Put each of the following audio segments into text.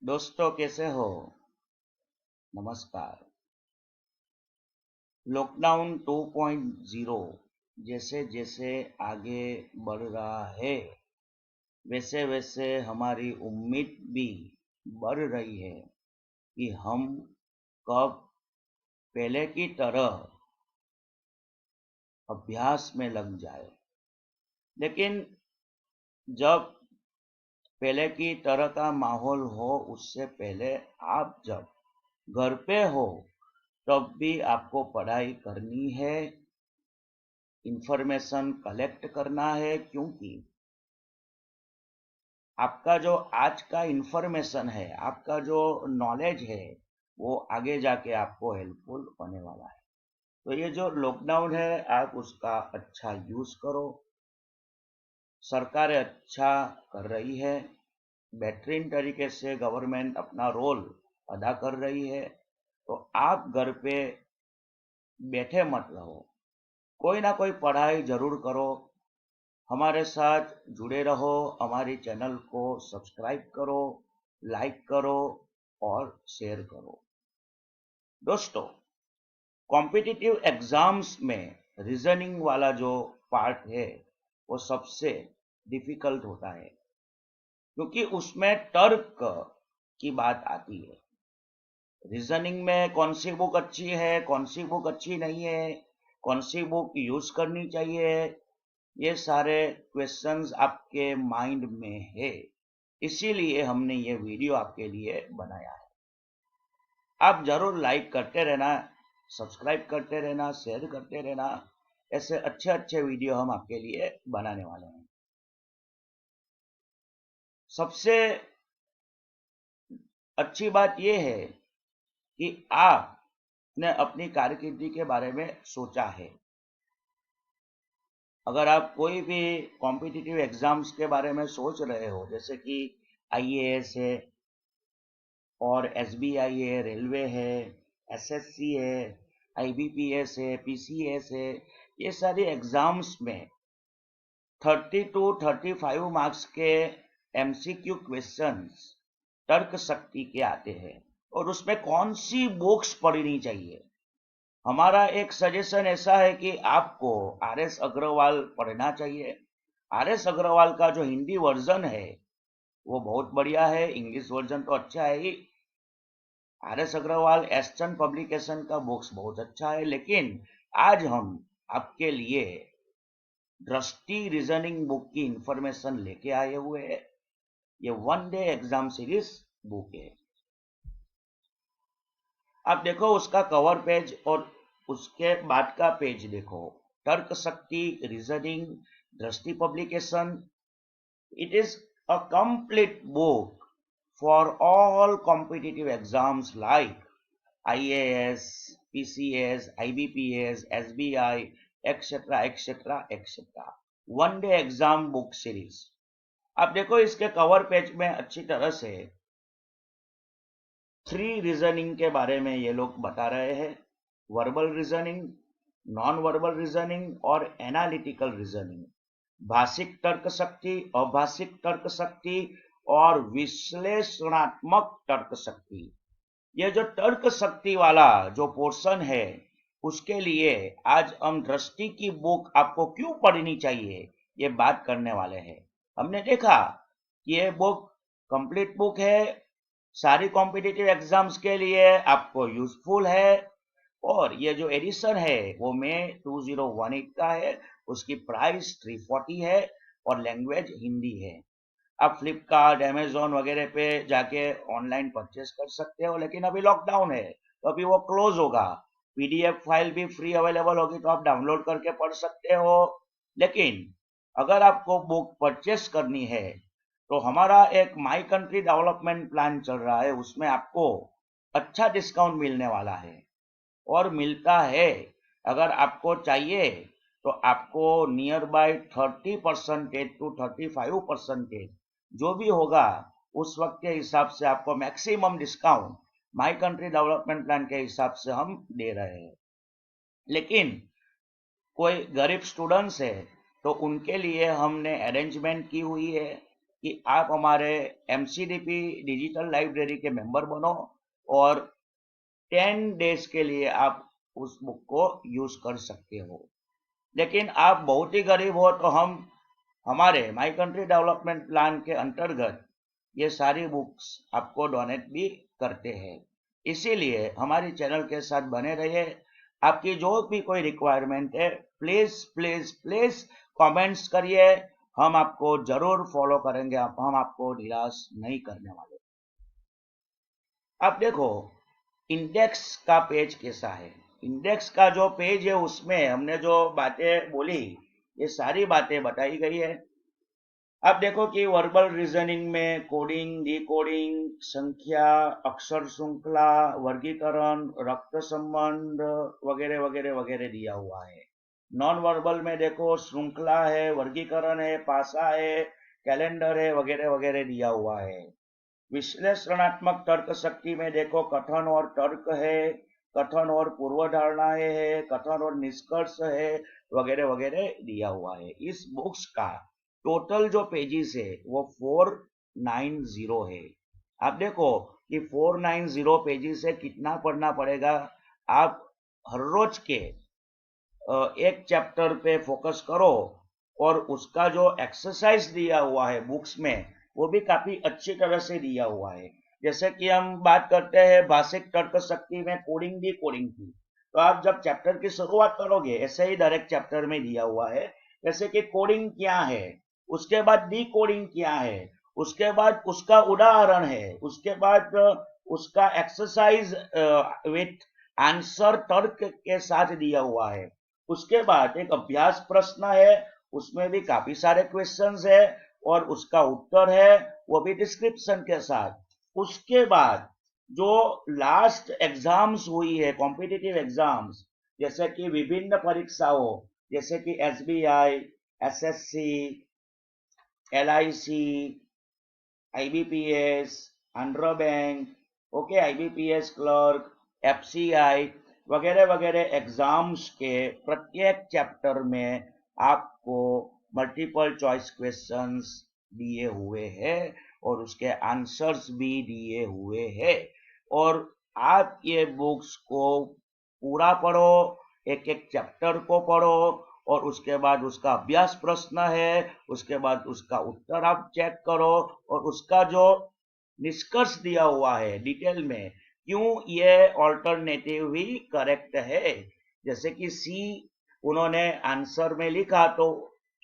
दोस्तों कैसे हो। नमस्कार। लॉकडाउन 2.0 जैसे जैसे आगे बढ़ रहा है वैसे वैसे हमारी उम्मीद भी बढ़ रही है कि हम कब पहले की तरह अभ्यास में लग जाए। लेकिन जब पहले की तरह का माहौल हो उससे पहले आप जब घर पे हो तब भी आपको पढ़ाई करनी है, इंफॉर्मेशन कलेक्ट करना है, क्योंकि आपका जो आज का इंफॉर्मेशन है, आपका जो नॉलेज है, वो आगे जाके आपको हेल्पफुल होने वाला है। तो ये जो लॉकडाउन है आप उसका अच्छा यूज करो। सरकारें अच्छा कर रही है, बेहतरीन तरीके से गवर्नमेंट अपना रोल अदा कर रही है। तो आप घर पे बैठे मत रहो, कोई ना कोई पढ़ाई जरूर करो। हमारे साथ जुड़े रहो, हमारी चैनल को सब्सक्राइब करो, लाइक करो और शेयर करो। दोस्तों, कॉम्पिटिटिव एग्जाम्स में रीजनिंग वाला जो पार्ट है वो सबसे डिफिकल्ट होता है, क्योंकि उसमें तर्क की बात आती है। रीजनिंग में कौन सी बुक अच्छी है, कौन सी बुक अच्छी नहीं है, कौन सी बुक यूज करनी चाहिए, ये सारे क्वेश्चंस आपके माइंड में है। इसीलिए हमने ये वीडियो आपके लिए बनाया है। आप जरूर लाइक करते रहना, सब्सक्राइब करते रहना, शेयर करते रहना। ऐसे अच्छे अच्छे वीडियो हम आपके लिए बनाने वाले हैं। सबसे अच्छी बात यह है कि आपने अपनी कारकिर्दी के बारे में सोचा है। अगर आप कोई भी कॉम्पिटिटिव एग्जाम्स के बारे में सोच रहे हो, जैसे कि आईएएस है और एसबीआई है, रेलवे है, एसएससी है, आईबीपीएस है, पीसीएस है, ये सारी एग्जाम्स में 30 टू 35 मार्क्स के एमसीक्यू क्वेश्चंस तर्क शक्ति के आते हैं। और उसमें कौन सी बुक्स पढ़नी चाहिए, हमारा एक सजेशन ऐसा है कि आपको आरएस अग्रवाल पढ़ना चाहिए। आरएस अग्रवाल का जो हिंदी वर्जन है वो बहुत बढ़िया है, इंग्लिश वर्जन तो अच्छा है ही। आरएस अग्रवाल एस्टर्न पब्लिकेशन का बुक्स बहुत अच्छा है। लेकिन आज हम आपके लिए दृष्टि रीजनिंग बुक की इंफॉर्मेशन लेके आए हुए हैं। ये 1 डे एग्जाम सीरीज बुक है। आप देखो उसका कवर पेज और उसके बाद का पेज देखो। तर्क शक्ति, रीजनिंग, दृष्टि publication, it is a complete book for all competitive exams like IAS, PCS, IBPS, SBI, etcetera etcetera etcetera. 1 day exam book series. आप देखो इसके कवर पेज में अच्छी तरह से 3 रीजनिंग के बारे में ये लोग बता रहे हैं। Verbal reasoning, non verbal reasoning और एनालिटिकल रीजनिंग। भाषिक तर्क शक्ति, अभाषिक तर्क शक्ति और विश्लेषणात्मक तर्क शक्ति। ये जो तर्क शक्ति वाला जो पोर्शन है उसके लिए आज हम दृष्टि की बुक आपको क्यों पढ़नी चाहिए ये बात करने वाले हैं। हमने देखा कि ये बुक कंप्लीट बुक है, सारी कॉम्पिटिटिव एग्जाम्स के लिए आपको यूजफुल है। और ये जो एडिशन है वो मई 2018 का है, उसकी प्राइस 340 है और लैंग्वेज हिंदी है। आप फ्लिपकार्ट, अमेजोन वगैरह पे जाके ऑनलाइन परचेस कर सकते हो, लेकिन अभी लॉकडाउन है तो अभी वो क्लोज होगा। पीडीएफ फाइल भी फ्री अवेलेबल होगी तो आप डाउनलोड करके पढ़ सकते हो। लेकिन अगर आपको बुक परचेस करनी है तो हमारा एक माई कंट्री डेवलपमेंट प्लान चल रहा है, उसमें आपको अच्छा डिस्काउंट मिलने वाला है और मिलता है। अगर आपको चाहिए तो आपको नियर बाय 30% टू 35% जो भी होगा उस वक्त के हिसाब से आपको maximum discount my country development plan के हिसाब से हम दे रहे हैं। लेकिन कोई गरीब स्टूडेंट्स है तो उनके लिए हमने अरेंजमेंट की हुई है कि आप हमारे MCDP डिजिटल लाइब्रेरी के मेंबर बनो और 10 डेज के लिए आप उस बुक को यूज कर सकते हो। लेकिन आप बहुत ही गरीब हो तो हम हमारे माई कंट्री डेवलपमेंट प्लान के अंतर्गत ये सारी बुक्स आपको डोनेट भी करते हैं। इसीलिए हमारी चैनल के साथ बने रहिए। आपकी जो भी कोई रिक्वायरमेंट है प्लीज प्लीज प्लीज कमेंट्स करिए, हम आपको जरूर फॉलो करेंगे, हम आपको निराश नहीं करने वाले। आप देखो इंडेक्स का पेज कैसा है। इंडेक्स का जो पेज है उसमें हमने जो बातें बोली ये सारी बातें बताई गई है। आप देखो कि वर्बल रीजनिंग में कोडिंग, डिकोडिंग, संख्या, अक्षर श्रृंखला, वर्गीकरण, रक्त संबंध वगैरह वगैरह वगैरह दिया हुआ है। नॉन वर्बल में देखो श्रृंखला है, वर्गीकरण है, पासा है, कैलेंडर है, वगैरह वगैरह दिया हुआ है। विश्लेषणात्मक तर्क शक्ति में देखो कथन और तर्क है, कथन और पूर्व धारणाएं है, कथन और निष्कर्ष है, वगैरह वगैरह दिया हुआ है। इस बुक्स का टोटल जो पेजेस है वो 490 है। आप देखो कि 490 पेजेस से कितना पढ़ना पड़ेगा। आप हर रोज के एक चैप्टर पे फोकस करो और उसका जो एक्सरसाइज दिया हुआ है बुक्स में वो भी काफी अच्छी तरह से दिया हुआ है। जैसे कि हम बात करते हैं भाषिक तर्क शक्ति में कोडिंग डी कोडिंग की, तो आप जब चैप्टर की शुरुआत करोगे ऐसे ही डायरेक्ट चैप्टर में दिया हुआ है, जैसे कि कोडिंग क्या है, उसके बाद डी कोडिंग क्या है, उसके बाद उसका उदाहरण है, उसके बाद उसका एक्सरसाइज विथ आंसर तर्क के साथ दिया हुआ है। उसके बाद एक अभ्यास प्रश्न है, उसमें भी काफी सारे क्वेश्चंस है और उसका उत्तर है वो भी डिस्क्रिप्शन के साथ। उसके बाद जो लास्ट एग्जाम्स हुई है, कॉम्पिटिटिव एग्जाम्स, जैसे कि विभिन्न परीक्षाओं जैसे कि SBI, SSC, LIC, IBPS, Andhra bank, okay, IBPS clerk, FCI वगैरह वगैरह एग्जाम्स के प्रत्येक चैप्टर में आपको मल्टीपल चॉइस क्वेश्चंस दिए हुए हैं और उसके आंसर्स भी दिए हुए हैं। और आप ये बुक्स को पूरा पढ़ो, एक एक चैप्टर को पढ़ो और उसके बाद उसका अभ्यास प्रश्न है, उसके बाद उसका उत्तर आप चेक करो और उसका जो निष्कर्ष दिया हुआ है डिटेल में क्यों ये ऑल्टरनेटिव भी करेक्ट है। जैसे कि सी उन्होंने आंसर में लिखा तो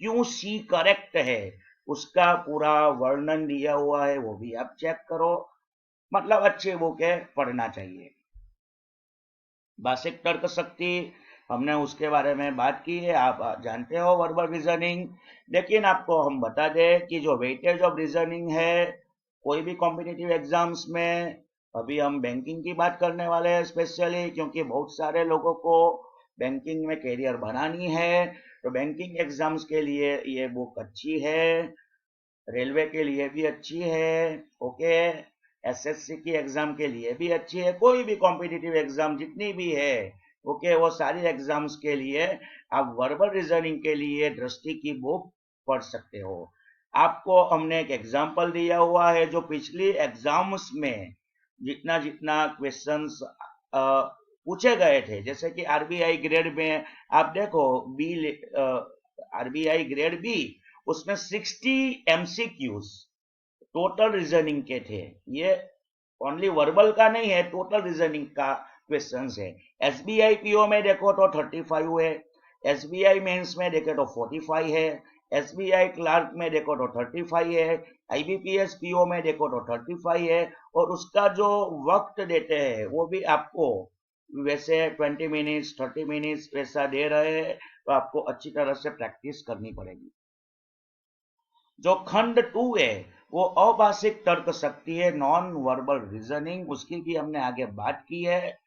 क्यों सी करेक्ट है उसका पूरा वर्णन दिया हुआ है, वो भी आप चेक करो। मतलब अच्छी बुक है, पढ़ना चाहिए। भाषिक तर्क शक्ति हमने उसके बारे में बात की है, आप जानते हो वर्बल रीजनिंग। लेकिन आपको हम बता दें कि जो वेटेज ऑफ रीजनिंग है कोई भी कॉम्पिटिटिव एग्जाम्स में, अभी हम बैंकिंग की बात करने वाले हैं स्पेशली, क्योंकि बहुत सारे लोगों को बैंकिंग में कैरियर बनानी है, तो बैंकिंग एग्जाम्स के लिए ये बुक अच्छी है, रेलवे के लिए भी अच्छी है, ओके, SSC की एग्जाम के लिए भी अच्छी है, कोई भी कॉम्पिटिटिव एग्जाम जितनी भी है, ओके, वो सारी एग्जाम्स के लिए आप वर्बल रीजनिंग के लिए दृष्टि की बुक पढ़ सकते हो। आपको हमने एक एग्जाम्पल दिया हुआ है जो पिछली एग्जाम्स में जितना जितना क्वेश्चंस पूछे गए थे, जैसे कि RBI ग्रेड में आप देखो RBI ग्रेड बी उसमें 60 MCQs टोटल रीजनिंग के थे। ये ओनली वर्बल का नहीं है, टोटल रीजनिंग का क्वेश्चंस है। SBI PO में देखो तो 35 है, SBI मेंस में देखे तो 45 है, SBI क्लार्क में देखो तो 35 है, IBPS PO में देखो तो 35 है और उसका जो वक्त देते हैं वो भी आपको वैसे 20 मिनट्स 30 मिनट्स वैसा दे रहे हैं, तो आपको अच्छी तरह से प्रैक्टिस करनी पड़ेगी। जो खंड 2 है वो अभाषिक तर्क शक्ति है, नॉन वर्बल रीजनिंग, उसकी भी हमने आगे बात की है।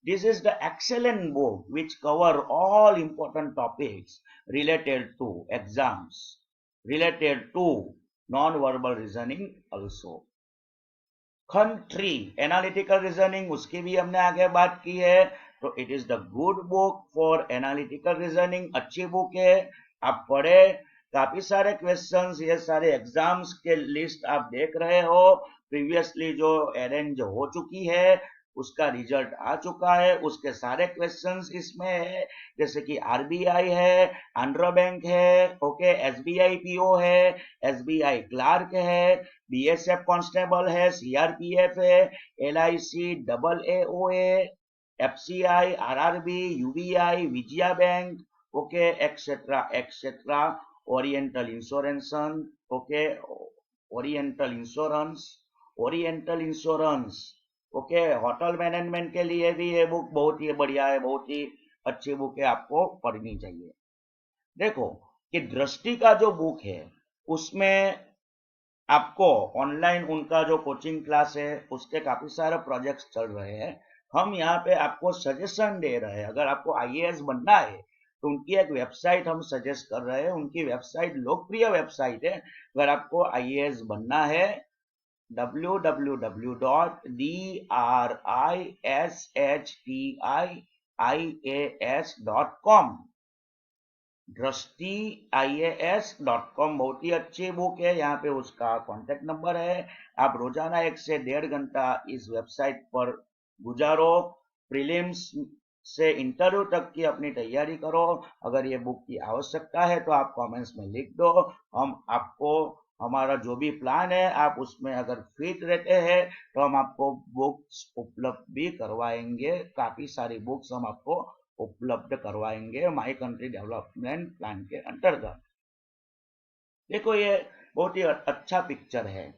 This is the excellent book which cover all important topics related to exams, related to non verbal reasoning also. खंड 3 एनालिटिकल रीजनिंग, उसकी भी हमने आगे बात की है, तो it is the good book for analytical reasoning, अच्छी बुक है, आप पढ़े। काफी सारे क्वेश्चंस, ये सारे एग्जाम्स के लिस्ट आप देख रहे हो, प्रीवियसली जो अरेंज हो चुकी है उसका रिजल्ट आ चुका है, उसके सारे क्वेश्चंस इसमें है, जैसे कि आरबीआई है, आंध्रा बैंक है, ओके, एसबीआई पीओ है, एसबीआई क्लार्क है, बीएसएफ कांस्टेबल है, सीआरपीएफ है, एलआईसी डबल एओ है, FCI, RRB, UBI, Vijaya bank, okay, etcetera etcetera, oriental insurance, okay, oriental insurance, oriental insurance, okay, hotel management के लिए भी ये बुक बहुत ही बढ़िया है, बहुत ही अच्छी बुक है, आपको पढ़नी चाहिए। देखो कि दृष्टि का जो बुक है उसमें आपको ऑनलाइन उनका जो कोचिंग क्लास है उसके काफी सारे प्रोजेक्ट्स चल रहे हैं। हम यहाँ पे आपको सजेशन दे रहे हैं, अगर आपको आईएएस बनना है तो उनकी एक वेबसाइट हम सजेस्ट कर रहे हैं, उनकी वेबसाइट लोकप्रिय वेबसाइट है। अगर आपको आईएएस बनना है www.drishtiias.com, दृष्टि IAS.com, बहुत ही अच्छी बुक है। यहाँ पे उसका कांटेक्ट नंबर है, आप रोजाना 1 से 1.5 घंटा इस वेबसाइट पर गुजारो, प्रीलिम्स से इंटरव्यू तक की अपनी तैयारी करो। अगर ये बुक की आवश्यकता है तो आप कमेंट्स में लिख दो, हम आपको हमारा जो भी प्लान है आप उसमें अगर फिट रहते हैं तो हम आपको बुक्स उपलब्ध भी करवाएंगे, काफी सारी बुक्स हम आपको उपलब्ध करवाएंगे माई कंट्री डेवलपमेंट प्लान के अंतर्गत। देखो ये बहुत ही अच्छा पिक्चर है,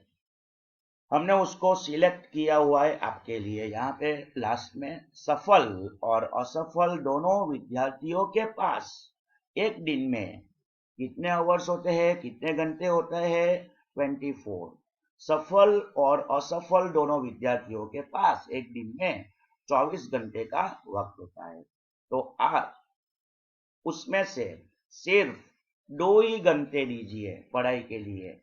हमने उसको सिलेक्ट किया हुआ है आपके लिए। यहाँ पे लास्ट में सफल और असफल दोनों विद्यार्थियों के पास एक दिन में कितने आवर्स होते हैं, कितने घंटे होते हैं, 24। सफल और असफल दोनों विद्यार्थियों के पास एक दिन में 24 घंटे का वक्त होता है। तो आप उसमें से सिर्फ 2 ही घंटे दीजिए पढ़ाई के लिए।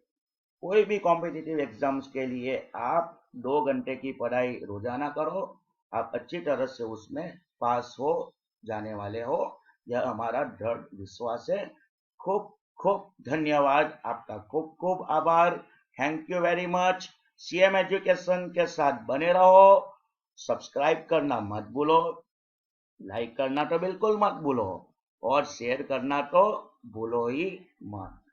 कोई भी कॉम्पिटिटिव एग्जाम्स के लिए आप 2 घंटे की पढ़ाई रोजाना करो, आप अच्छी तरह से उसमें पास हो जाने वाले हो, यह हमारा दृढ़ विश्वास है। खूब खूब धन्यवाद, आपका खूब खूब आभार, thank you very much. CM education के साथ बने रहो, सब्सक्राइब करना मत भूलो, लाइक करना तो बिल्कुल मत भूलो, और शेयर करना तो भूलो ही मत।